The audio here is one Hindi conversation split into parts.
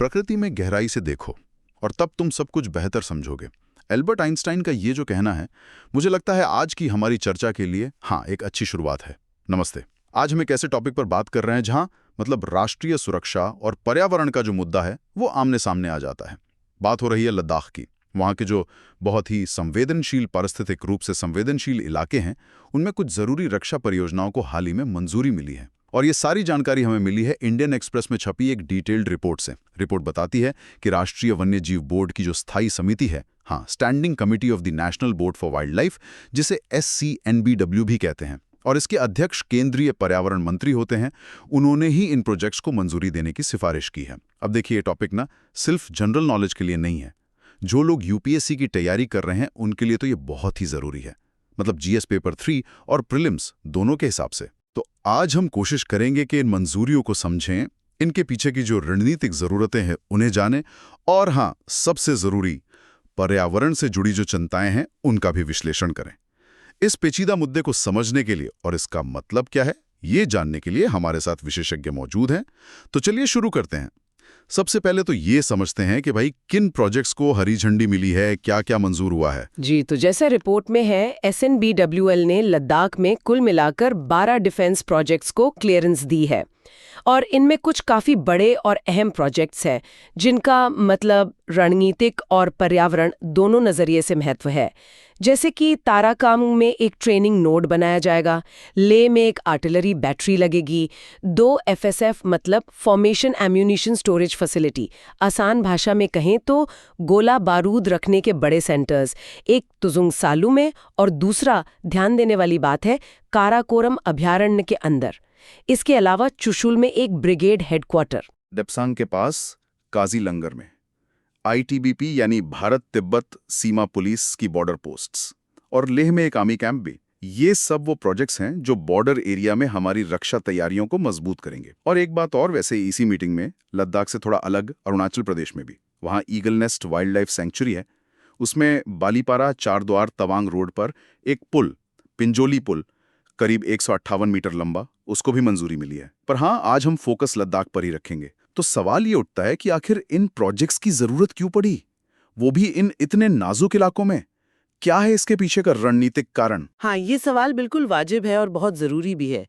प्रकृति में गहराई से देखो और तब तुम सब कुछ बेहतर समझोगे। एल्बर्ट आइंस्टाइन का ये जो कहना है, मुझे लगता है आज की हमारी चर्चा के लिए एक अच्छी शुरुआत है। नमस्ते। आज हम एक ऐसे टॉपिक पर बात कर रहे हैं जहां राष्ट्रीय सुरक्षा और पर्यावरण का जो मुद्दा है वो आमने सामने आ जाता है। बात हो रही है लद्दाख की। वहाँ के जो बहुत ही संवेदनशील, पारिस्थितिक रूप से संवेदनशील इलाके हैं, उनमें कुछ जरूरी रक्षा परियोजनाओं को हाल ही में मंजूरी मिली है। और ये सारी जानकारी हमें मिली है इंडियन एक्सप्रेस में छपी एक डिटेल्ड रिपोर्ट से। रिपोर्ट बताती है कि राष्ट्रीय वन्य जीव बोर्ड की जो स्थायी समिति है, standing committee of the national board for wild life, जिसे SCNBW भी कहते हैं, और इसके अध्यक्ष केंद्रीय पर्यावरण मंत्री होते हैं, उन्होंने ही इन प्रोजेक्ट्स को मंजूरी देने की सिफारिश की है। अब देखिए, ये टॉपिक सिर्फ जनरल नॉलेज के लिए नहीं है। जो लोग UPSC की तैयारी कर रहे हैं उनके लिए तो ये बहुत ही जरूरी है, GS पेपर 3 और प्रीलिम्स दोनों के हिसाब से। तो आज हम कोशिश करेंगे कि इन मंजूरियों को समझें, इनके पीछे की जो रणनीतिक जरूरतें हैं उन्हें जानें, और सबसे जरूरी, पर्यावरण से जुड़ी जो चिंताएं हैं उनका भी विश्लेषण करें। इस पेचीदा मुद्दे को समझने के लिए और इसका मतलब क्या है ये जानने के लिए हमारे साथ विशेषज्ञ मौजूद हैं। तो चलिए शुरू करते हैं। सबसे पहले तो ये समझते हैं कि भाई किन प्रोजेक्ट्स को हरी झंडी मिली है, क्या क्या मंजूर हुआ है। जी, तो जैसा रिपोर्ट में है, SNBWL ने लद्दाख में कुल मिलाकर 12 डिफेंस प्रोजेक्ट्स को क्लियरेंस दी है, और इनमें कुछ काफी बड़े और अहम प्रोजेक्ट्स हैं जिनका रणनीतिक और पर्यावरण दोनों नजरिए से महत्व है। जैसे कि ताराकाम में एक ट्रेनिंग नोड बनाया जाएगा, लेह में एक आर्टिलरी बैटरी लगेगी, 2 FSF formation ammunition storage facility, आसान भाषा में कहें तो गोला बारूद रखने के बड़े सेंटर्स, एक तुजुंग सालू में और दूसरा, ध्यान देने वाली बात है, काराकोरम अभयारण्य के अंदर। इसके अलावा चुशुल में एक ब्रिगेड हेडक्वार्टर, डेप्सांग के पास काजीलंगर में ITBP यानी भारत तिब्बत सीमा पुलिस की बॉर्डर पोस्ट्स, और लेह में एक आर्मी कैंप भी। ये सब वो प्रोजेक्ट्स हैं जो बॉर्डर एरिया में हमारी रक्षा तैयारियों को मजबूत करेंगे। और एक बात और, वैसे इसी मीटिंग में लद्दाख से थोड़ा अलग अरुणाचल प्रदेश में भी, वहाँ eagle nest wild life sanctuary है, उसमें बालीपारा चारद्वार तवांग रोड पर एक पुल, पिंजोली पुल, करीब 158 मीटर लंबा, उसको भी मंजूरी मिली है। पर आज हम फोकस लद्दाख पर ही रखेंगे। तो सवाल ये उठता है कि आखिर इन प्रोजेक्ट्स की जरूरत क्यों पड़ी, वो भी इन इतने नाजुक इलाकों में? क्या है इसके पीछे का रणनीतिक कारण? ये सवाल बिल्कुल वाजिब है और बहुत जरूरी भी है।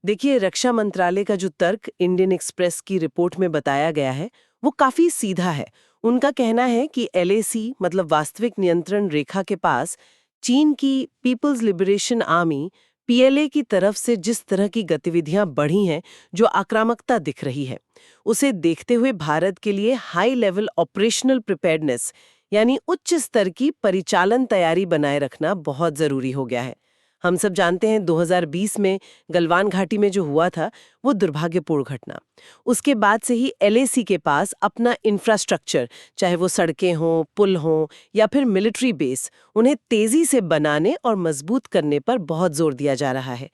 देखिए, रक्षा मंत्रालय का जो तर्क इंडियन एक्सप्रेस की रिपोर्ट में बताया गया है वो काफी सीधा है। उनका कहना है कि LAC वास्तविक नियंत्रण रेखा के पास चीन की पीपल्स लिबरेशन आर्मी PLA की तरफ से जिस तरह की गतिविधियां बढ़ी हैं, जो आक्रामकता दिख रही है, उसे देखते हुए भारत के लिए हाई लेवल ऑपरेशनल प्रिपेयर्डनेस यानी उच्च स्तर की परिचालन तैयारी बनाए रखना बहुत जरूरी हो गया है। हम सब जानते हैं 2020 में गलवान घाटी में जो हुआ था वो दुर्भाग्यपूर्ण घटना। उसके बाद से ही LAC के पास अपना इंफ्रास्ट्रक्चर, चाहे वो सड़कें हों, पुल हों या फिर मिलिट्री बेस, उन्हें तेजी से बनाने और मजबूत करने पर बहुत जोर दिया जा रहा है।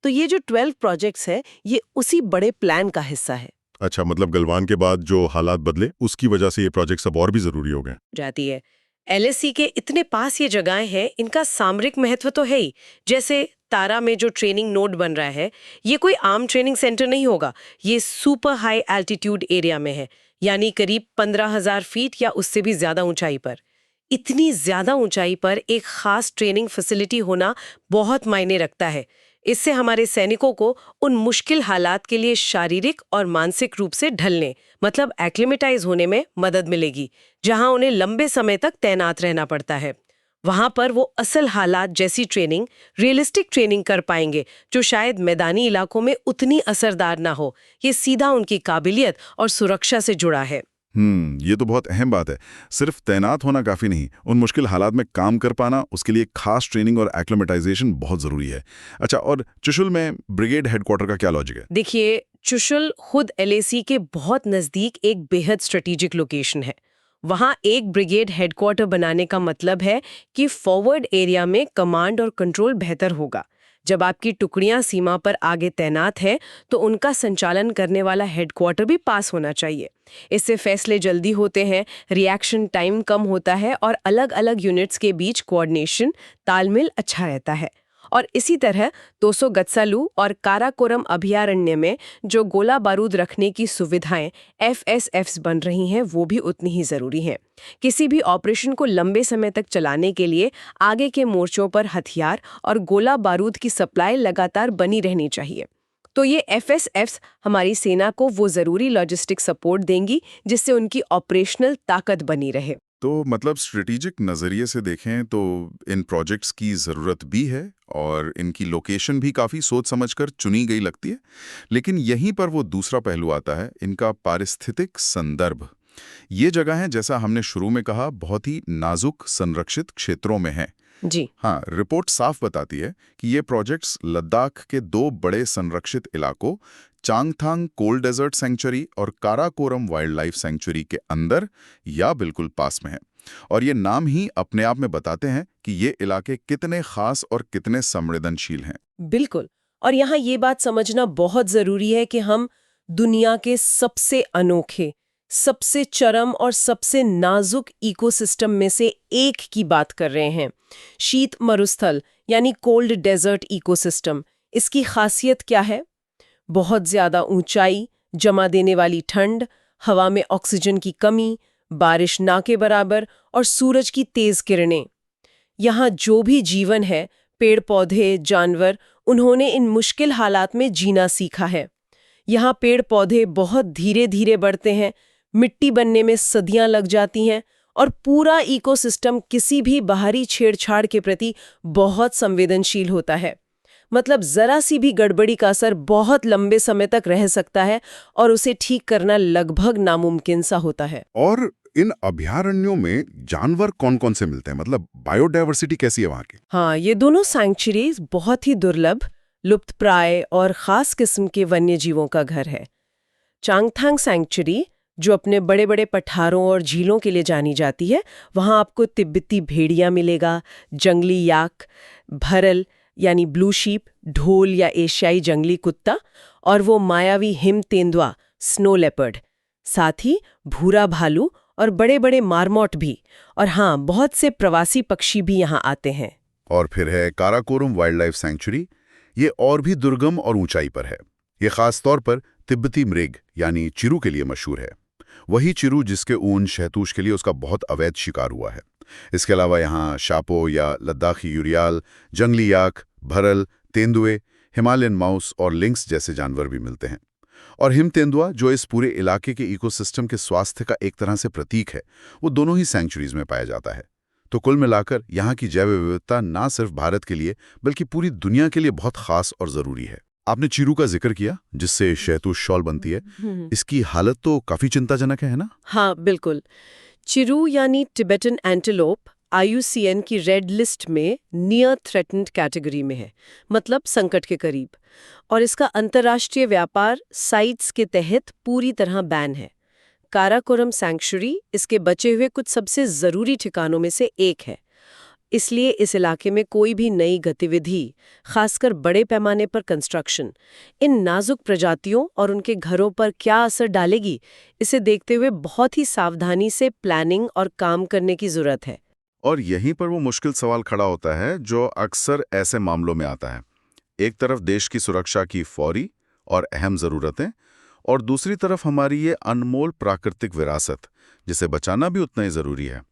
तो ये जो 12 प्रोजेक्ट्स हैं, ये उसी बड़े प्लान का हिस्सा है। अच्छा, गलवान के बाद जो हालात बदले उसकी वजह से ये प्रोजेक्ट्स अब और भी जरूरी हो गए जाती है। LAC के इतने पास ये जगहें हैं, इनका सामरिक महत्व तो है ही। जैसे तारा में जो ट्रेनिंग नोड बन रहा है, ये कोई आम ट्रेनिंग सेंटर नहीं होगा, ये सुपर हाई एल्टीट्यूड एरिया में है, यानी करीब 15,000 फीट या उससे भी ज्यादा ऊंचाई पर। इतनी ज्यादा ऊंचाई पर एक खास ट्रेनिंग फैसिलिटी होना बहुत मायने रखता है। इससे हमारे सैनिकों को उन मुश्किल हालात के लिए शारीरिक और मानसिक रूप से ढलने, एक्लिमेटाइज होने में मदद मिलेगी, जहां उन्हें लंबे समय तक तैनात रहना पड़ता है। वहां पर वो असल हालात जैसी ट्रेनिंग, रियलिस्टिक ट्रेनिंग कर पाएंगे, जो शायद मैदानी इलाकों में उतनी असरदार ना हो। ये सीधा उनकी काबिलियत और सुरक्षा से जुड़ा है। ये तो बहुत अहम बात है। सिर्फ तैनात होना काफी नहीं, उन मुश्किल हालात में काम कर पाना, उसके लिए खास ट्रेनिंग और एक्लिमेटाइजेशन बहुत जरूरी है। अच्छा, और चुशुल में ब्रिगेड हेडक्वार्टर का क्या लॉजिक है? देखिए, चुशुल खुद LAC के बहुत नजदीक एक बेहद स्ट्रेटेजिक लोकेशन है। वहां एक ब्रिगेड हेडक्वार्टर बनाने का मतलब है कि फॉरवर्ड एरिया में कमांड और कंट्रोल बेहतर होगा। जब आपकी टुकड़ियां सीमा पर आगे तैनात है, तो उनका संचालन करने वाला हेडक्वार्टर भी पास होना चाहिए। इससे फैसले जल्दी होते हैं, रिएक्शन टाइम कम होता है और अलग अलग यूनिट्स के बीच कोऑर्डिनेशन, तालमेल अच्छा रहता है। और इसी तरह तोसो गत्सालू और काराकोरम अभयारण्य में जो गोला बारूद रखने की सुविधाएं FSFs बन रही हैं वो भी उतनी ही जरूरी हैं। किसी भी ऑपरेशन को लंबे समय तक चलाने के लिए आगे के मोर्चों पर हथियार और गोला बारूद की सप्लाई लगातार बनी रहनी चाहिए। तो ये FSFs हमारी सेना को वो जरूरी लॉजिस्टिक सपोर्ट देंगी जिससे उनकी ऑपरेशनल ताकत बनी रहे। तो मतलब स्ट्रेटेजिक नज़रिए से देखें तो इन प्रोजेक्ट्स की ज़रूरत भी है और इनकी लोकेशन भी काफ़ी सोच समझकर चुनी गई लगती है। लेकिन यहीं पर वो दूसरा पहलू आता है, इनका पारिस्थितिक संदर्भ। ये जगह है, जैसा हमने शुरू में कहा, बहुत ही नाजुक संरक्षित क्षेत्रों में है। जी हाँ, रिपोर्ट साफ बताती है कि ये प्रोजेक्ट्स लद्दाख के 2 बड़े संरक्षित इलाकों चांगथांग कोल्ड डेजर्ट सेंचुरी और काराकोरम वाइल्ड लाइफ सेंचुरी के अंदर या बिल्कुल पास में है। और ये नाम ही अपने आप में बताते हैं कि ये इलाके कितने खास और कितने संवेदनशील हैं। बिल्कुल। और यहाँ ये बात समझना बहुत जरूरी है कि हम दुनिया के सबसे अनोखे, सबसे चरम और सबसे नाजुक इकोसिस्टम में से एक की बात कर रहे हैं। शीत मरुस्थल यानी कोल्ड डेजर्ट इकोसिस्टम। इसकी खासियत क्या है? बहुत ज्यादा ऊंचाई, जमा देने वाली ठंड, हवा में ऑक्सीजन की कमी, बारिश ना के बराबर और सूरज की तेज किरणें। यहाँ जो भी जीवन है, पेड़ पौधे, जानवर, उन्होंने इन मुश्किल हालात में जीना सीखा है। यहाँ पेड़ पौधे बहुत धीरे धीरे बढ़ते हैं, मिट्टी बनने में सदियां लग जाती हैं और पूरा इकोसिस्टम किसी भी बाहरी छेड़छाड़ के प्रति बहुत संवेदनशील होता है। मतलब जरा सी भी गड़बड़ी का असर बहुत लंबे समय तक रह सकता है और उसे ठीक करना लगभग नामुमकिन सा होता है। और इन अभयारण्यों में जानवर कौन-कौन से मिलते हैं? मतलब बायोडायवर्सिटी कैसी है वहाँ की? हाँ, ये दोनों सैंक्चुरीज बहुत ही दुर्लभ, लुप्तप्राय और खास किस्म के वन्य जीवों का घर है। चांगथांग सैंक्चुरी, जो अपने बड़े बड़े पठारों और झीलों के लिए जानी जाती है, वहाँ आपको तिब्बती भेड़िया मिलेगा, जंगली याक, भरल यानी ब्लू शीप, ढोल या एशियाई जंगली कुत्ता और वो मायावी हिम तेंदुआ, स्नो लेपर्ड, साथ ही भूरा भालू और बड़े बड़े मार्मोट भी। और हाँ, बहुत से प्रवासी पक्षी भी यहाँ आते हैं। और फिर है काराकोरम वाइल्ड लाइफ सेंचुरी। ये और भी दुर्गम और ऊंचाई पर है। ये खास तौर पर तिब्बती मृग यानी चिरू के लिए मशहूर है। वही चिरू जिसके ऊन शहतूश के लिए उसका बहुत अवैध शिकार हुआ है। इसके अलावा यहाँ शापो या लद्दाखी यूरियाल, जंगली याक, भरल, तेंदुए, हिमालयन माउस और लिंक्स जैसे जानवर भी मिलते हैं। और हिम तेंदुआ, जो इस पूरे इलाके के इकोसिस्टम के स्वास्थ्य का एक तरह से प्रतीक है, वो दोनों ही सैंक्चुरीज में पाया जाता है। तो कुल मिलाकर यहाँ की जैव विविधता ना सिर्फ भारत के लिए बल्कि पूरी दुनिया के लिए बहुत खास और जरूरी है। आपने चिरू का जिक्र किया, जिससे शहतूश शॉल बनती है। इसकी हालत तो काफी चिंताजनक है ना? हाँ, बिल्कुल। चिरू यानी टिबेटन एंटीलोप IUCN की रेड लिस्ट में नियर थ्रेटन्ड कैटेगरी में है, मतलब संकट के करीब। और इसका अंतर्राष्ट्रीय व्यापार साइट्स के तहत पूरी तरह बैन है। काराकोरम सैंक्चुरी इसके बचे हुए कुछ सबसे जरूरी ठिकानों में से एक है। इसलिए इस इलाके में कोई भी नई गतिविधि, खासकर बड़े पैमाने पर कंस्ट्रक्शन, इन नाजुक प्रजातियों और उनके घरों पर क्या असर डालेगी, इसे देखते हुए बहुत ही सावधानी से प्लानिंग और काम करने की जरूरत है। और यहीं पर वो मुश्किल सवाल खड़ा होता है जो अक्सर ऐसे मामलों में आता है। एक तरफ देश की सुरक्षा की फौरी और अहम ज़रूरतें, और दूसरी तरफ हमारी ये अनमोल प्राकृतिक विरासत, जिसे बचाना भी उतना ही ज़रूरी है।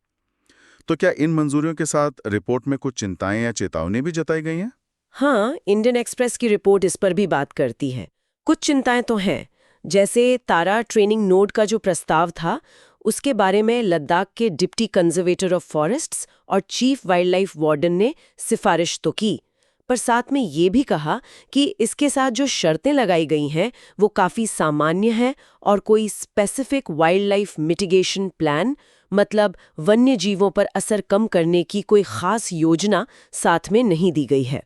तो क्या इन मंजूरियों के साथ रिपोर्ट में कुछ चिंताएं या चेतावनी भी जताई गई हैं? हाँ, इंडियन एक्सप्रेस की रिपोर्ट इस पर भी बात करती है। कुछ चिंताएं तो हैं, जैसे तारा ट्रेनिंग नोड का जो प्रस्ताव था, उसके बारे में लद्दाख के डिप्टी कंजर्वेटर ऑफ फॉरेस्ट्स और चीफ वाइल्ड लाइफ वार्डन ने सिफारिश तो की, पर साथ में ये भी कहा कि इसके साथ जो शर्तें लगाई गई हैं वो काफ़ी सामान्य हैं और कोई specific wild life mitigation plan, मतलब वन्य जीवों पर असर कम करने की कोई खास योजना साथ में नहीं दी गई है।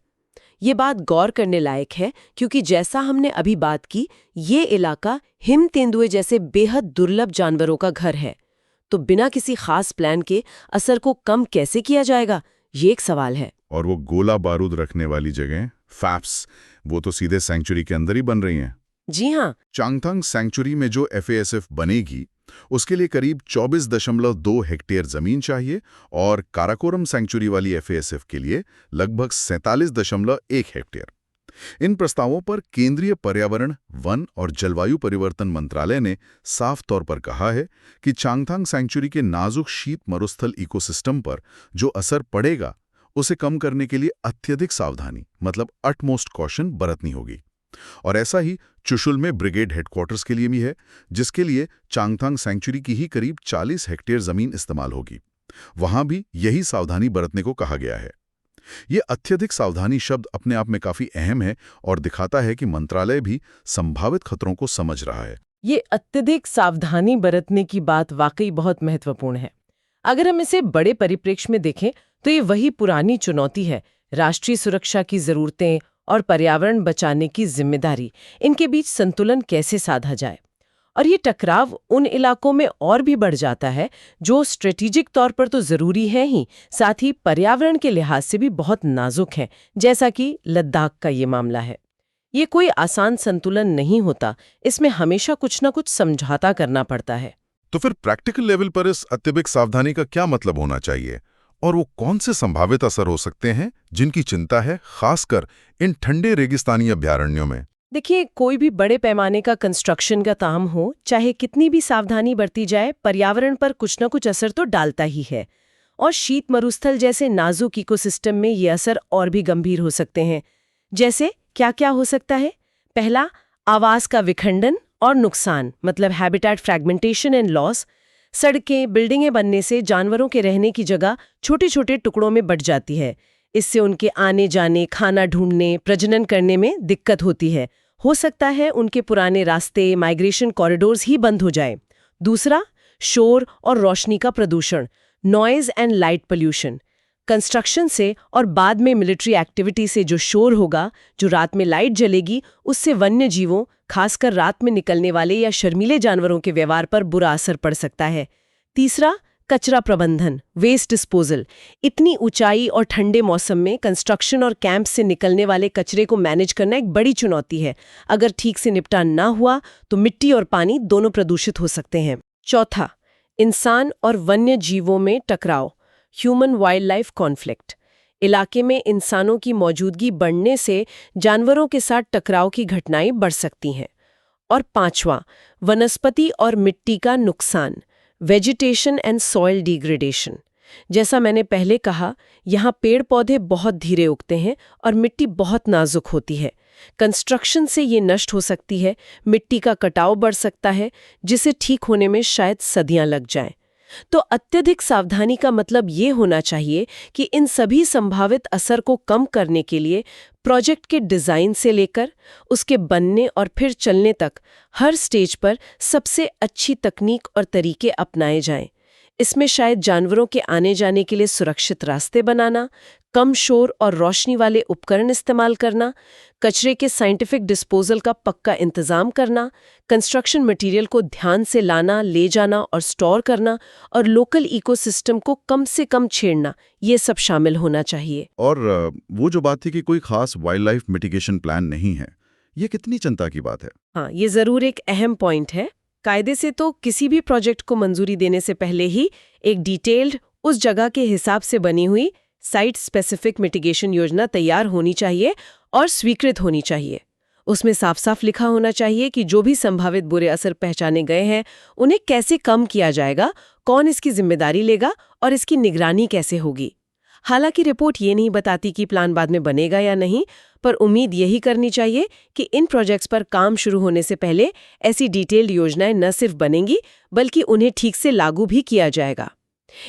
ये बात गौर करने लायक है, क्योंकि जैसा हमने अभी बात की, ये इलाका हिम तेंदुए जैसे बेहद दुर्लभ जानवरों का घर है। तो बिना किसी खास प्लान के असर को कम कैसे किया जाएगा, ये एक सवाल है। और वो गोला बारूद रखने वाली जगह फैप्स, वो तो सीधे सैंक्चुरी के अंदर ही बन रही हैं। जी हाँ। चांगथांग सैंक्चुरी में जो FASF बनेगी, उसके लिए करीब 24.2 हेक्टेयर जमीन चाहिए और काराकोरम सैंक्चुरी वाली एफएएसएफ के लिए लगभग 47.1 हेक्टेयर। इन प्रस्तावों पर केंद्रीय पर्यावरण, वन और जलवायु परिवर्तन मंत्रालय ने साफ तौर पर कहा है कि चांगथांग सैंक्चुरी के नाजुक शीत मरुस्थल इकोसिस्टम पर जो असर पड़ेगा उसे कम करने के लिए अत्यधिक सावधानी मतलब अटमोस्ट कॉशन बरतनी होगी। और ऐसा ही चुशुल में ब्रिगेड हेडक्वार्टर्स के लिए भी है, जिसके लिए चांगथांग सैंक्चुरी की ही करीब 40 हेक्टेयर जमीन इस्तेमाल होगी। वहां भी यही सावधानी बरतने को कहा गया है। ये अत्यधिक सावधानी शब्द अपने आप में काफी अहम है और दिखाता है कि मंत्रालय भी संभावित खतरों को समझ रहा है। ये अत्यधिक सावधानी बरतने की बात वाकई बहुत महत्वपूर्ण है। अगर हम इसे बड़े परिप्रेक्ष्य में देखें तो ये वही पुरानी चुनौती है, राष्ट्रीय सुरक्षा की जरूरतें और पर्यावरण बचाने की जिम्मेदारी, इनके बीच संतुलन कैसे साधा जाए। और ये टकराव उन इलाकों में और भी बढ़ जाता है जो स्ट्रेटेजिक तौर पर तो जरूरी है ही, साथ ही पर्यावरण के लिहाज से भी बहुत नाजुक हैं, जैसा कि लद्दाख का ये मामला है। ये कोई आसान संतुलन नहीं होता, इसमें हमेशा कुछ ना कुछ समझौता करना पड़ता है। तो फिर प्रैक्टिकल लेवल पर इस अत्यधिक सावधानी का क्या मतलब होना चाहिए और वो कौन से संभावित असर हो सकते हैं जिनकी चिंता है, खासकर इन ठंडे रेगिस्तानी अभयारण्यों में? देखिए, कोई भी बड़े पैमाने का कंस्ट्रक्शन का काम हो, चाहे कितनी भी सावधानी बरती जाए, पर्यावरण पर कुछ न कुछ असर तो डालता ही है। और शीत मरुस्थल जैसे नाजुक इकोसिस्टम में ये असर और भी गंभीर हो सकते हैं। जैसे क्या क्या हो सकता है? पहला, आवास का विखंडन और नुकसान, मतलब हैबिटेट फ्रैगमेंटेशन एंड लॉस। सड़कें, बिल्डिंगें बनने से जानवरों के रहने की जगह छोटे छोटे टुकड़ों में बंट जाती है। इससे उनके आने जाने, खाना ढूंढने, प्रजनन करने में दिक्कत होती है। हो सकता है उनके पुराने रास्ते, माइग्रेशन कॉरिडोर्स ही बंद हो जाए। दूसरा, शोर और रोशनी का प्रदूषण, noise and light pollution. Construction से और बाद में मिलिट्री एक्टिविटी से जो शोर होगा, जो रात में लाइट जलेगी, उससे वन्य जीवों, खासकर रात में निकलने वाले या शर्मीले जानवरों के व्यवहार पर बुरा असर पड़ सकता है। तीसरा, कचरा प्रबंधन, वेस्ट डिस्पोजल। इतनी ऊंचाई और ठंडे मौसम में कंस्ट्रक्शन और कैंप से निकलने वाले कचरे को मैनेज करना एक बड़ी चुनौती है। अगर ठीक से निपटान ना हुआ तो मिट्टी और पानी दोनों प्रदूषित हो सकते हैं। चौथा, इंसान और वन्य जीवों में टकराव, ह्यूमन वाइल्ड लाइफ कॉन्फ्लिक्ट। इलाके में इंसानों की मौजूदगी बढ़ने से जानवरों के साथ टकराव की घटनाएं बढ़ सकती हैं। और पांचवा, वनस्पति और मिट्टी का नुकसान, वेजिटेशन एंड सॉइल डिग्रेडेशन। जैसा मैंने पहले कहा, यहाँ पेड़ पौधे बहुत धीरे उगते हैं और मिट्टी बहुत नाजुक होती है। कंस्ट्रक्शन से ये नष्ट हो सकती है, मिट्टी का कटाव बढ़ सकता है, जिसे ठीक होने में शायद सदियां लग जाएं। तो अत्यधिक सावधानी का मतलब ये होना चाहिए कि इन सभी संभावित असर को कम करने के लिए प्रोजेक्ट के डिज़ाइन से लेकर उसके बनने और फिर चलने तक हर स्टेज पर सबसे अच्छी तकनीक और तरीके अपनाए जाएं। इसमें शायद जानवरों के आने जाने के लिए सुरक्षित रास्ते बनाना, कम शोर और रोशनी वाले उपकरण इस्तेमाल करना, कचरे के साइंटिफिक डिस्पोजल का पक्का इंतजाम करना, कंस्ट्रक्शन मटेरियल को ध्यान से लाना, ले जाना और स्टोर करना, और लोकल इकोसिस्टम को कम से कम छेड़ना, ये सब शामिल होना चाहिए। और वो जो बात थी कि कोई खास वाइल्ड लाइफ मिटिगेशन प्लान नहीं है, ये कितनी चिंता की बात है? हाँ, ये जरूर एक अहम पॉइंट है। कायदे से तो किसी भी प्रोजेक्ट को मंजूरी देने से पहले ही एक डिटेल्ड, उस जगह के हिसाब से बनी हुई साइट स्पेसिफिक मिटिगेशन योजना तैयार होनी चाहिए और स्वीकृत होनी चाहिए। उसमें साफ साफ लिखा होना चाहिए कि जो भी संभावित बुरे असर पहचाने गए हैं, उन्हें कैसे कम किया जाएगा, कौन इसकी जिम्मेदारी लेगा और इसकी निगरानी कैसे होगी। हालांकि रिपोर्ट ये नहीं बताती कि प्लान बाद में बनेगा या नहीं, पर उम्मीद यही करनी चाहिए कि इन प्रोजेक्ट्स पर काम शुरू होने से पहले ऐसी डिटेल्ड योजनाएं न सिर्फ बनेंगी, बल्कि उन्हें ठीक से लागू भी किया जाएगा।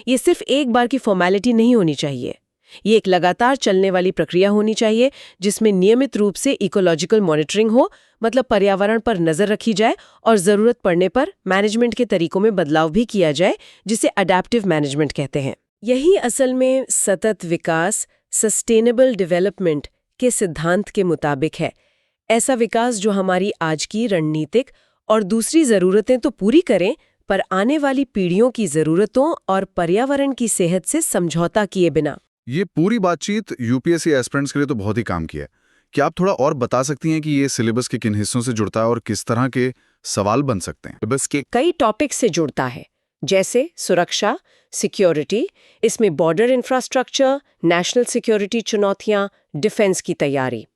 ये सिर्फ एक बार की फॉर्मेलिटी नहीं होनी चाहिए। ये एक लगातार चलने वाली प्रक्रिया होनी चाहिए, जिसमें नियमित रूप से इकोलॉजिकल मॉनिटरिंग हो, मतलब पर्यावरण पर नजर रखी जाए और जरूरत पड़ने पर मैनेजमेंट के तरीकों में बदलाव भी किया जाए, जिसे अडैप्टिव मैनेजमेंट कहते हैं। यही असल में सतत विकास, सस्टेनेबल डेवलपमेंट के सिद्धांत के मुताबिक है। ऐसा विकास जो हमारी आज की रणनीतिक और दूसरी ज़रूरतें तो पूरी करें, पर आने वाली पीढ़ियों की ज़रूरतों और पर्यावरण की सेहत से समझौता किए बिना। ये पूरी बातचीत यूपीएससी एस्पिरेंट्स के लिए तो बहुत ही काम की है। क्या आप थोड़ा और बता सकती हैं कि ये सिलेबस के किन हिस्सों से जुड़ता है और किस तरह के सवाल बन सकते हैं। बस के कई टॉपिक से जुड़ता है, जैसे सुरक्षा, सिक्योरिटी, इसमें बॉर्डर इंफ्रास्ट्रक्चर, नेशनल सिक्योरिटी चुनौतियां, डिफेंस की तैयारी।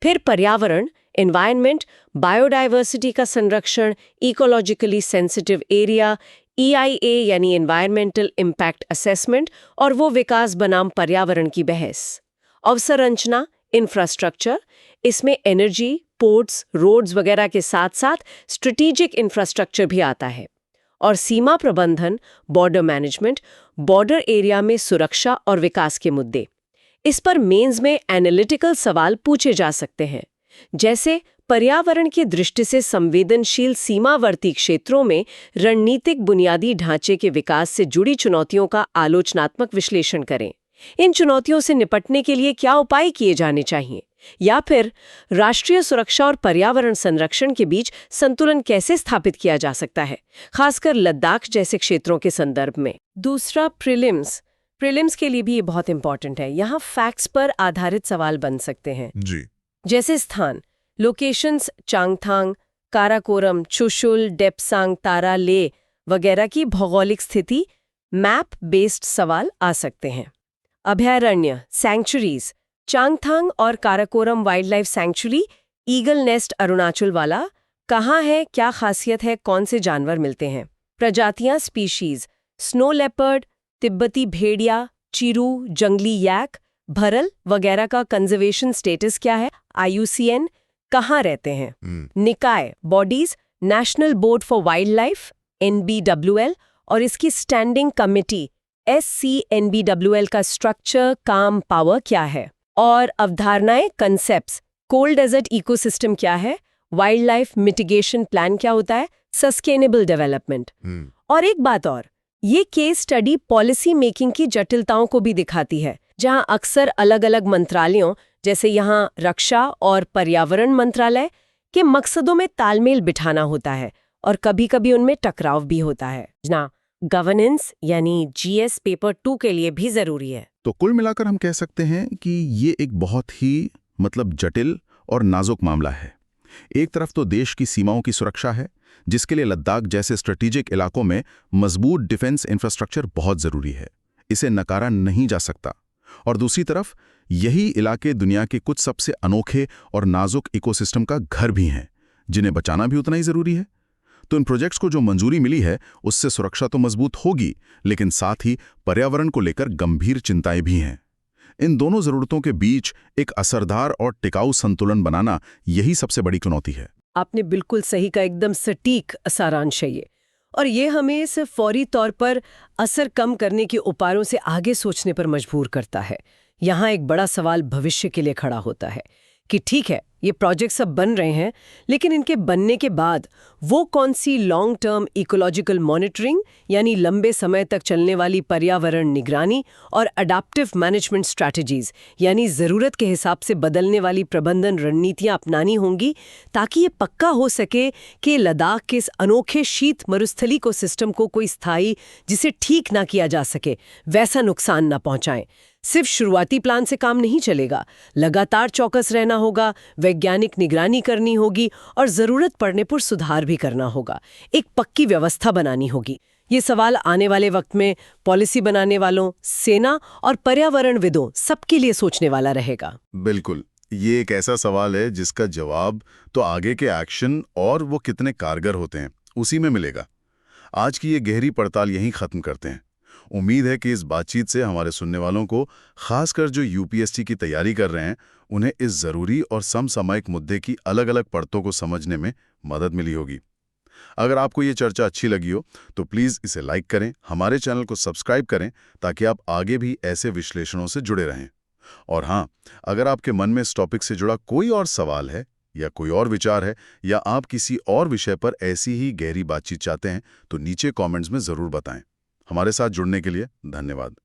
फिर पर्यावरण, एनवायरनमेंट, बायोडायवर्सिटी का संरक्षण, इकोलॉजिकली सेंसिटिव एरिया, EIA यानी एनवायरमेंटल इम्पैक्ट असेसमेंट, और वो विकास बनाम पर्यावरण की बहस। अवसंरचना, इंफ्रास्ट्रक्चर, इसमें एनर्जी, पोर्ट्स, रोड्स वगैरह के साथ साथ स्ट्रेटेजिक इंफ्रास्ट्रक्चर भी आता है। और सीमा प्रबंधन, बॉर्डर मैनेजमेंट, बॉर्डर एरिया में सुरक्षा और विकास के मुद्दे। इस पर मेंस में एनालिटिकल सवाल पूछे जा सकते हैं, जैसे पर्यावरण की दृष्टि से संवेदनशील सीमावर्ती क्षेत्रों में रणनीतिक बुनियादी ढांचे के विकास से जुड़ी चुनौतियों का आलोचनात्मक विश्लेषण करें। इन चुनौतियों से निपटने के लिए क्या उपाय किए जाने चाहिए, या फिर राष्ट्रीय सुरक्षा और पर्यावरण संरक्षण के बीच संतुलन कैसे स्थापित किया जा सकता है, खासकर लद्दाख जैसे क्षेत्रों के संदर्भ में। दूसरा, प्रीलिम्स के लिए भी ये बहुत इंपॉर्टेंट है। यहाँ फैक्ट्स पर आधारित सवाल बन सकते हैं, जी। जैसे स्थान, लोकेशंस, चांगथांग, काराकोरम, चुशुल, डेप्सांग, तारा ले वगैरह की भौगोलिक स्थिति, मैप बेस्ड सवाल आ सकते हैं। अभयारण्य, सैंक्चुरीज, चांगथांग और Karakoram wild life sanctuary, eagle nest Arunachal वाला, कहाँ है, क्या खासियत है, कौन से जानवर मिलते हैं। प्रजातियां, स्पीशीज, स्नो लेपर्ड, तिब्बती भेड़िया, चिरू, जंगली यैक, भरल वगैरह का कंजर्वेशन स्टेटस क्या है, IUCN, कहाँ रहते हैं। निकाय, bodies, national board for wild life, NBWL, और इसकी स्टैंडिंग कमिटी SCNBWL का स्ट्रक्चर, काम, पावर क्या है। और अवधारणाएं, कंसेप्ट्स, कोल्ड डेजर्ट इकोसिस्टम क्या है, वाइल्ड लाइफ मिटिगेशन प्लान क्या होता है, सस्टेनेबल डेवलपमेंट। और एक बात और, ये केस स्टडी पॉलिसी मेकिंग की जटिलताओं को भी दिखाती है, जहां अक्सर अलग अलग मंत्रालयों, जैसे यहाँ रक्षा और पर्यावरण मंत्रालय, के मकसदों में तालमेल बिठाना होता है और कभी-कभी उनमें टकराव भी होता है। गवर्नेंस यानी GS पेपर 2 के लिए भी जरूरी है। तो कुल मिलाकर हम कह सकते हैं कि ये एक बहुत ही जटिल और नाजुक मामला है। एक तरफ तो देश की सीमाओं की सुरक्षा है, जिसके लिए लद्दाख जैसे स्ट्रेटेजिक इलाकों में मजबूत डिफेंस इंफ्रास्ट्रक्चर बहुत जरूरी है, इसे नकारा नहीं जा सकता। और दूसरी तरफ यही इलाके दुनिया के कुछ सबसे अनोखे और नाजुक इकोसिस्टम का घर भी हैं, जिन्हें बचाना भी उतना ही जरूरी है। तो इन प्रोजेक्ट्स को जो मंजूरी मिली है, उससे सुरक्षा तो मजबूत होगी, लेकिन साथ ही पर्यावरण को लेकर गंभीर चिंताएं भी हैं। इन दोनों जरूरतों के बीच एक असरदार और टिकाऊ संतुलन बनाना यही सबसे बड़ी चुनौती है। आपने बिल्कुल सही का, एकदम सटीक सारांश है ये। और ये हमें सिर्फ फौरी तौर पर असर कम करने के उपायों से आगे सोचने पर मजबूर करता है। यहाँ एक बड़ा सवाल भविष्य के लिए खड़ा होता है कि ठीक है, ये प्रोजेक्ट सब बन रहे हैं, लेकिन इनके बनने के बाद वो कौन सी लॉन्ग टर्म इकोलॉजिकल मॉनिटरिंग यानी लंबे समय तक चलने वाली पर्यावरण निगरानी और अडैप्टिव मैनेजमेंट स्ट्रैटेजीज यानी ज़रूरत के हिसाब से बदलने वाली प्रबंधन रणनीतियां अपनानी होंगी, ताकि ये पक्का हो सके कि लद्दाख के इस अनोखे शीत मरुस्थली को सिस्टम को कोई स्थायी, जिसे ठीक ना किया जा सके, वैसा नुकसान ना पहुंचाएं। सिर्फ शुरुआती प्लान से काम नहीं चलेगा, लगातार चौकस रहना होगा, वैज्ञानिक निगरानी करनी होगी और जरूरत पड़ने पर सुधार भी करना होगा। एक पक्की व्यवस्था बनानी होगी। ये सवाल आने वाले वक्त में पॉलिसी बनाने वालों, सेना और पर्यावरणविदों सबके लिए सोचने वाला रहेगा। बिल्कुल, ये एक ऐसा सवाल है जिसका जवाब तो आगे के एक्शन और वो कितने कारगर होते हैं उसी में मिलेगा। आज की ये गहरी पड़ताल यहीं खत्म करते हैं। उम्मीद है कि इस बातचीत से हमारे सुनने वालों को, खासकर जो UPSC की तैयारी कर रहे हैं, उन्हें इस जरूरी और समसामयिक मुद्दे की अलग अलग परतों को समझने में मदद मिली होगी। अगर आपको ये चर्चा अच्छी लगी हो तो प्लीज़ इसे लाइक करें, हमारे चैनल को सब्सक्राइब करें, ताकि आप आगे भी ऐसे विश्लेषणों से जुड़े रहें। और हाँ, अगर आपके मन में इस टॉपिक से जुड़ा कोई और सवाल है या कोई और विचार है, या आप किसी और विषय पर ऐसी ही गहरी बातचीत चाहते हैं, तो नीचे कमेंट्स में ज़रूर बताएं। हमारे साथ जुड़ने के लिए धन्यवाद।